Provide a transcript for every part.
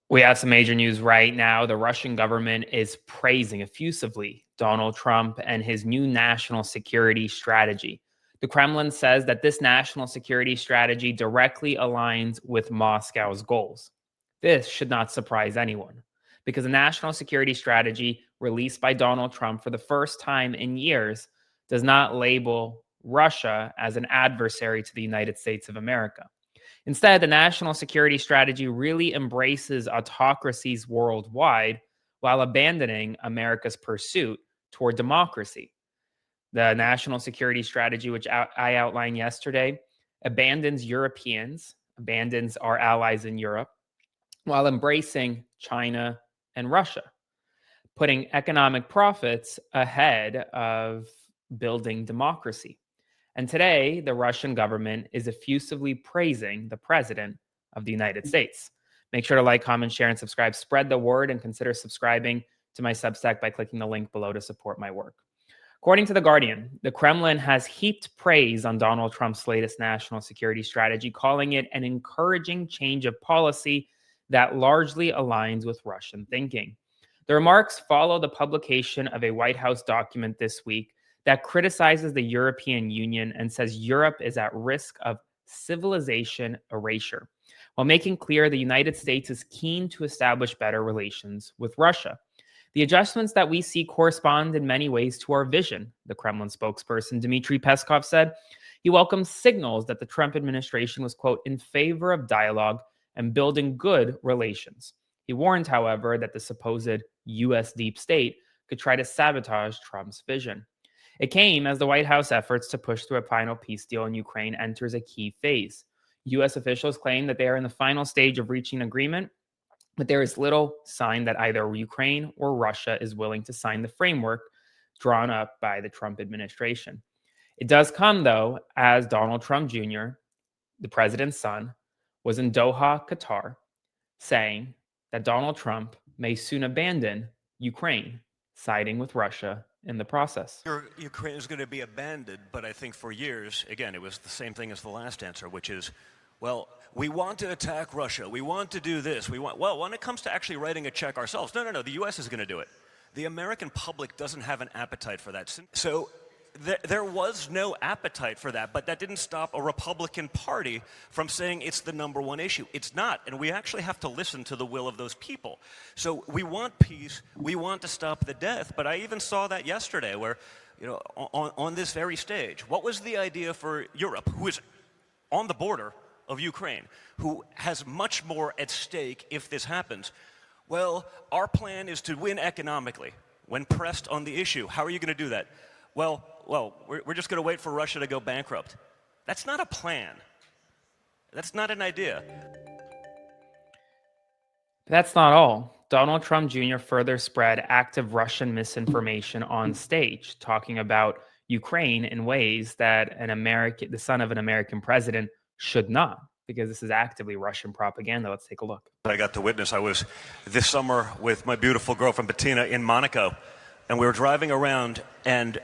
We have some major news right now. The Russian government is praising effusively Donald Trump and his new national security strategy. The Kremlin says that this national security strategy directly aligns with Moscow's goals. This should not surprise anyone because the national security strategy released by Donald Trump for the first time in years does not label Russia as an adversary to the United States of America. Instead, the national security strategy really embraces autocracies worldwide while abandoning America's pursuit toward democracy. The national security strategy, which I outlined yesterday, abandons Europeans, abandons our allies in Europe, while embracing China and Russia, putting economic profits ahead of building democracy. And today, the Russian government is effusively praising the president of the United States. Make sure to like, comment, share, and subscribe. Spread the word and consider subscribing to my Substack by clicking the link below to support my work. According to The Guardian, the Kremlin has heaped praise on Donald Trump's latest national security strategy, calling it an encouraging change of policy that largely aligns with Russian thinking. The remarks follow the publication of a White House document this week that criticizes the European Union and says Europe is at risk of civilization erasure, while making clear the United States is keen to establish better relations with Russia. The adjustments that we see correspond in many ways to our vision, the Kremlin spokesperson Dmitry Peskov said. He welcomes signals that the Trump administration was, quote, in favor of dialogue and building good relations. He warned, however, that the supposed U.S. deep state could try to sabotage Trump's vision. It came as the White House efforts to push through a final peace deal in Ukraine enters a key phase. U.S. officials claim that they are in the final stage of reaching agreement, but there is little sign that either Ukraine or Russia is willing to sign the framework drawn up by the Trump administration. It does come, though, as Donald Trump Jr., the president's son, was in Doha, Qatar, saying that Donald Trump may soon abandon Ukraine, siding with Russia in the process. Ukraine is going to be abandoned, but I think for years, again, it was the same thing as the last answer, which is, well, we want to attack Russia. We want to do this. Well, when it comes to actually writing a check ourselves, no, the U.S. is going to do it. The American public doesn't have an appetite for that. So there was no appetite for that, but that didn't stop a Republican Party from saying it's the number one issue. It's not, and we actually have to listen to the will of those people. So we want peace, we want to stop the death, but I even saw that yesterday where, on this very stage, what was the idea for Europe, who is on the border of Ukraine, who has much more at stake if this happens? Well, our plan is to win economically when pressed on the issue. How are you going to do that? Well, we're just going to wait for Russia to go bankrupt. That's not a plan. That's not an idea. That's not all. Donald Trump Jr. further spread active Russian misinformation on stage, talking about Ukraine in ways that the son of an American president should not, because this is actively Russian propaganda. Let's take a look. I got to witness. I was this summer with my beautiful girlfriend Bettina in Monaco, and we were driving around, and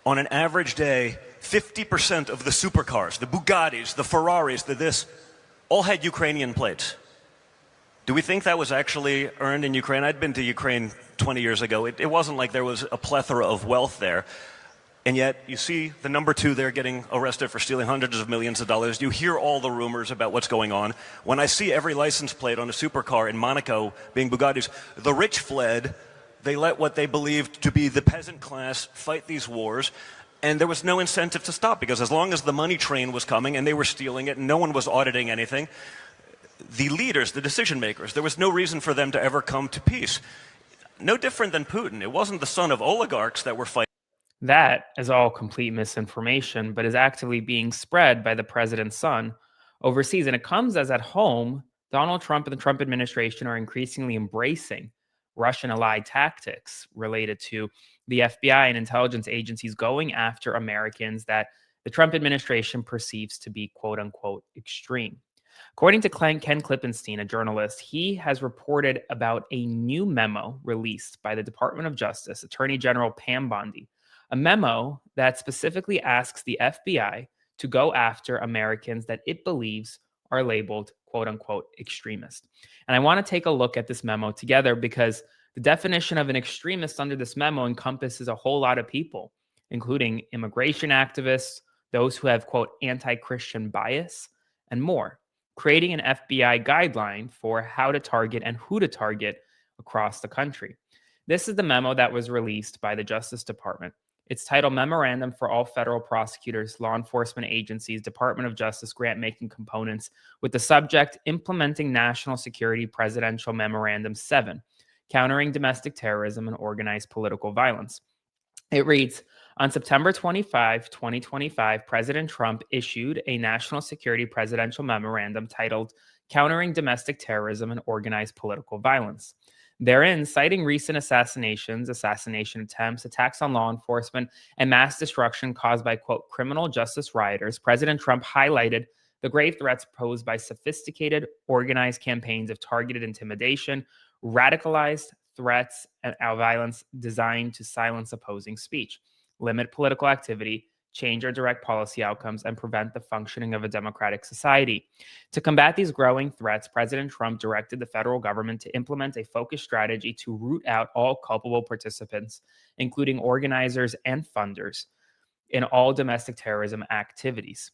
on an average day, 50% of the supercars, the Bugattis, the Ferraris, all had Ukrainian plates. Do we think that was actually earned in Ukraine? I'd been to Ukraine 20 years ago. It wasn't like there was a plethora of wealth there. And yet, you see the number two there getting arrested for stealing hundreds of millions of dollars. You hear all the rumors about what's going on. When I see every license plate on a supercar in Monaco being Bugattis, the rich fled. They let what they believed to be the peasant class fight these wars, and there was no incentive to stop, because as long as the money train was coming and they were stealing it and no one was auditing anything, the leaders, the decision makers, there was no reason for them to ever come to peace. No different than Putin. It wasn't the son of oligarchs that were fighting. That is all complete misinformation, but is actively being spread by the president's son overseas. And it comes as at home, Donald Trump and the Trump administration are increasingly embracing Russian allied tactics related to the FBI and intelligence agencies going after Americans that the Trump administration perceives to be, quote unquote, extreme. According to Ken Klippenstein, a journalist, he has reported about a new memo released by the Department of Justice, Attorney General Pam Bondi, a memo that specifically asks the FBI to go after Americans that it believes are labeled quote unquote extremist. And I want to take a look at this memo together because the definition of an extremist under this memo encompasses a whole lot of people, including immigration activists, those who have quote anti-Christian bias, and more, creating an FBI guideline for how to target and who to target across the country. This is the memo that was released by the Justice Department. It's titled Memorandum for All Federal Prosecutors, Law Enforcement Agencies, Department of Justice Grant-Making Components, with the subject Implementing National Security Presidential Memorandum 7, Countering Domestic Terrorism and Organized Political Violence. It reads, on September 25, 2025, President Trump issued a national security presidential memorandum titled Countering Domestic Terrorism and Organized Political Violence. Therein, citing recent assassinations, assassination attempts, attacks on law enforcement, and mass destruction caused by, quote, criminal justice rioters, President Trump highlighted the grave threats posed by sophisticated, organized campaigns of targeted intimidation, radicalized threats, and violence designed to silence opposing speech, limit political activity, change or direct policy outcomes, and prevent the functioning of a democratic society. To combat these growing threats, President Trump directed the federal government to implement a focused strategy to root out all culpable participants, including organizers and funders, in all domestic terrorism activities.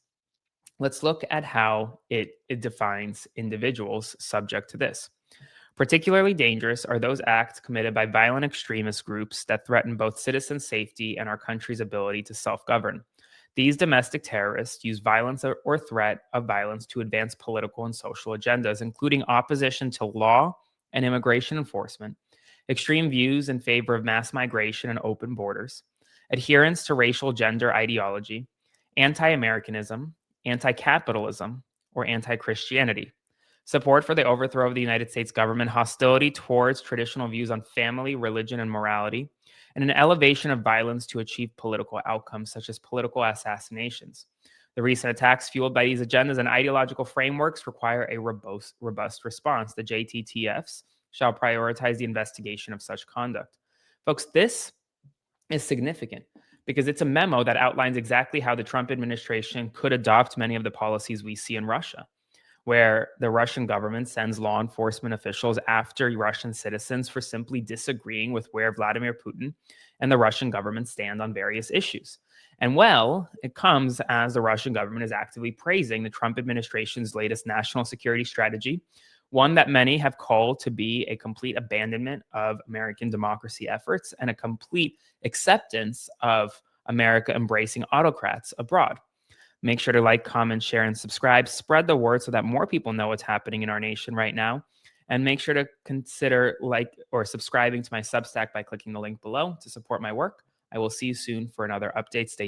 Let's look at how it defines individuals subject to this. Particularly dangerous are those acts committed by violent extremist groups that threaten both citizen safety and our country's ability to self-govern. These domestic terrorists use violence or threat of violence to advance political and social agendas, including opposition to law and immigration enforcement, extreme views in favor of mass migration and open borders, adherence to racial gender ideology, anti-Americanism, anti-capitalism, or anti-Christianity, support for the overthrow of the United States government, hostility towards traditional views on family, religion, and morality, and an elevation of violence to achieve political outcomes such as political assassinations. The recent attacks fueled by these agendas and ideological frameworks require a robust response. The JTTFs shall prioritize the investigation of such conduct. Folks, this is significant because it's a memo that outlines exactly how the Trump administration could adopt many of the policies we see in Russia, where the Russian government sends law enforcement officials after Russian citizens for simply disagreeing with where Vladimir Putin and the Russian government stand on various issues. And well, it comes as the Russian government is actively praising the Trump administration's latest national security strategy, one that many have called to be a complete abandonment of American democracy efforts and a complete acceptance of America embracing autocrats abroad. Make sure to like, comment, share, and subscribe. Spread the word so that more people know what's happening in our nation right now. And make sure to consider like or subscribing to my Substack by clicking the link below to support my work. I will see you soon for another update. Stay tuned.